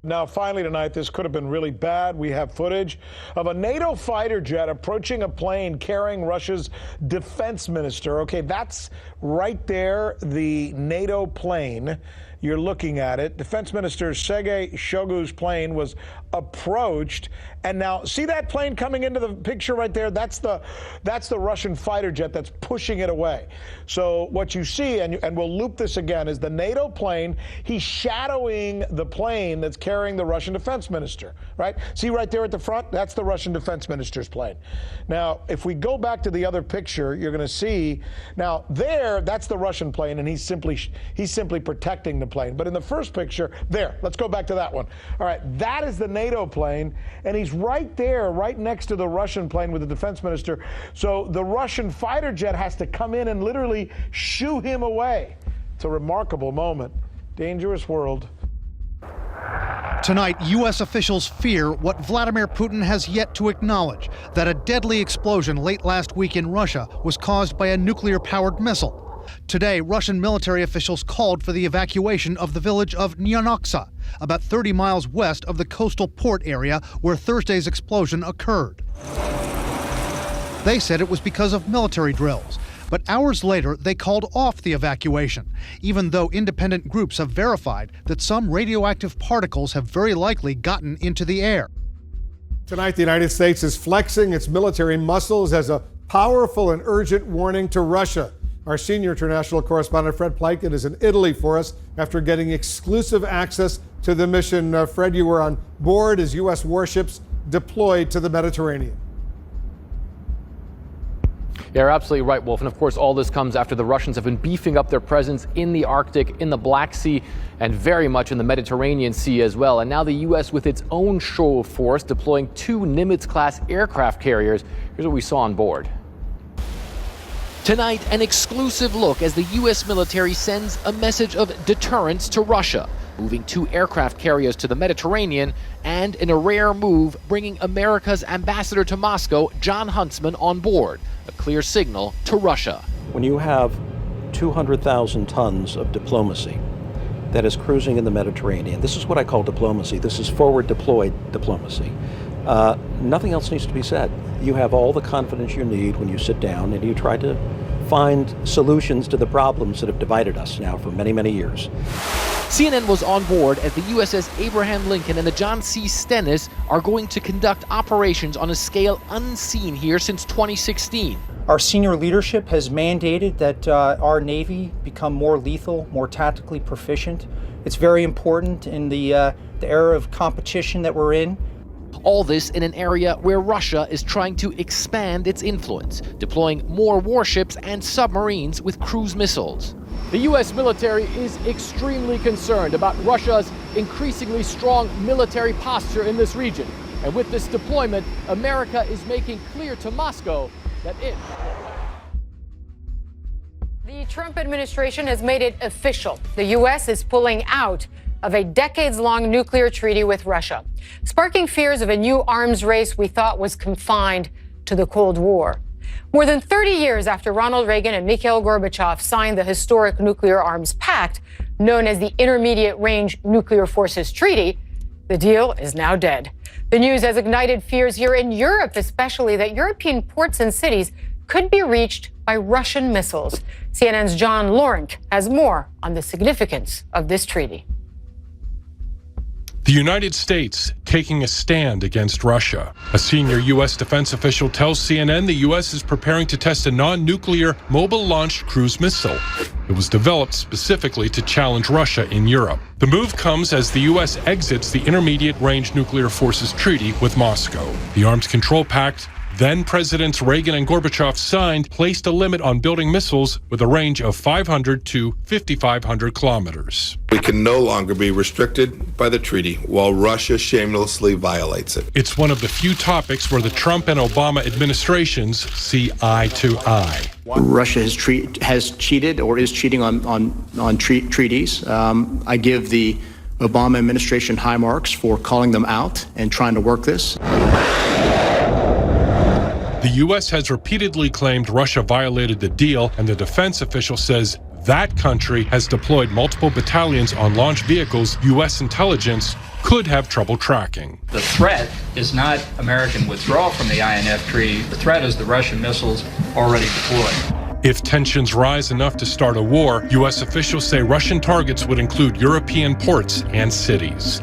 Now, finally tonight, this could have been really bad. We have footage of a NATO fighter jet approaching a plane carrying Russia's defense minister. Okay, that's right there, the NATO plane. You're looking at it. Defense Minister Sergei Shoigu's plane was approached, and now see that plane coming into the picture right there? That's the Russian fighter jet that's pushing it away. So what you see, and we'll loop this again, is the NATO plane. He's shadowing the plane that's carrying the Russian defense minister, right? See right there at the front? That's the Russian defense minister's plane. Now, if we go back to the other picture, you're going to see now there, that's the Russian plane, and he's simply protecting the plane. But in the first picture, there, let's go back to that one. All right, that is the NATO plane, and he's right there, right next to the Russian plane with the defense minister. So the Russian fighter jet has to come in and literally shoo him away. It's a remarkable moment. Dangerous world. Tonight, U.S. officials fear what Vladimir Putin has yet to acknowledge, that a deadly explosion late last week in Russia was caused by a nuclear-powered missile. Today, Russian military officials called for the evacuation of the village of Nyonoksa, about 30 miles west of the coastal port area where Thursday's explosion occurred. They said it was because of military drills, but hours later they called off the evacuation, even though independent groups have verified that some radioactive particles have very likely gotten into the air. Tonight, the United States is flexing its military muscles as a powerful and urgent warning to Russia. Our senior international correspondent, Fred Pleitgen, is in Italy for us after getting exclusive access to the mission. Fred, you were on board as U.S. warships deployed to the Mediterranean. Yeah, you're absolutely right, Wolf. And of course, all this comes after the Russians have been beefing up their presence in the Arctic, in the Black Sea, and very much in the Mediterranean Sea as well. And now the U.S. with its own show of force deploying 2 Nimitz-class aircraft carriers. Here's what we saw on board. Tonight, an exclusive look as the U.S. military sends a message of deterrence to Russia, moving 2 aircraft carriers to the Mediterranean, and in a rare move, bringing America's ambassador to Moscow, John Huntsman, on board, a clear signal to Russia. When you have 200,000 tons of diplomacy that is cruising in the Mediterranean, this is what I call diplomacy. This is forward deployed diplomacy. Nothing else needs to be said. You have all the confidence you need when you sit down and you try to find solutions to the problems that have divided us now for many, many years. CNN was on board as the USS Abraham Lincoln and the John C. Stennis are going to conduct operations on a scale unseen here since 2016. Our senior leadership has mandated that our Navy become more lethal, more tactically proficient. It's very important in the era of competition that we're in. All this in an area where Russia is trying to expand its influence, deploying more warships and submarines with cruise missiles. The U.S. military is extremely concerned about Russia's increasingly strong military posture in this region. And with this deployment, America is making clear to Moscow that it... The Trump administration has made it official. The U.S. is pulling out of a decades-long nuclear treaty with Russia, sparking fears of a new arms race we thought was confined to the Cold War. More than 30 years after Ronald Reagan and Mikhail Gorbachev signed the historic nuclear arms pact, known as the Intermediate Range Nuclear Forces Treaty, the deal is now dead. The news has ignited fears here in Europe, especially that European ports and cities could be reached by Russian missiles. CNN's John Lorink has more on the significance of this treaty. The United States taking a stand against Russia. A senior U.S. defense official tells CNN the U.S. is preparing to test a non-nuclear mobile-launched cruise missile. It was developed specifically to challenge Russia in Europe. The move comes as the U.S. exits the Intermediate Range Nuclear Forces Treaty with Moscow. The Arms Control Pact, then Presidents Reagan and Gorbachev signed, placed a limit on building missiles with a range of 500 to 5,500 kilometers. We can no longer be restricted by the treaty while Russia shamelessly violates it. It's one of the few topics where the Trump and Obama administrations see eye to eye. Russia has cheated or is cheating on treaties. I give the Obama administration high marks for calling them out and trying to work this. The U.S. has repeatedly claimed Russia violated the deal, and the defense official says that country has deployed multiple battalions on launch vehicles U.S. intelligence could have trouble tracking. The threat is not American withdrawal from the INF Treaty. The threat is the Russian missiles already deployed. If tensions rise enough to start a war, U.S. officials say Russian targets would include European ports and cities.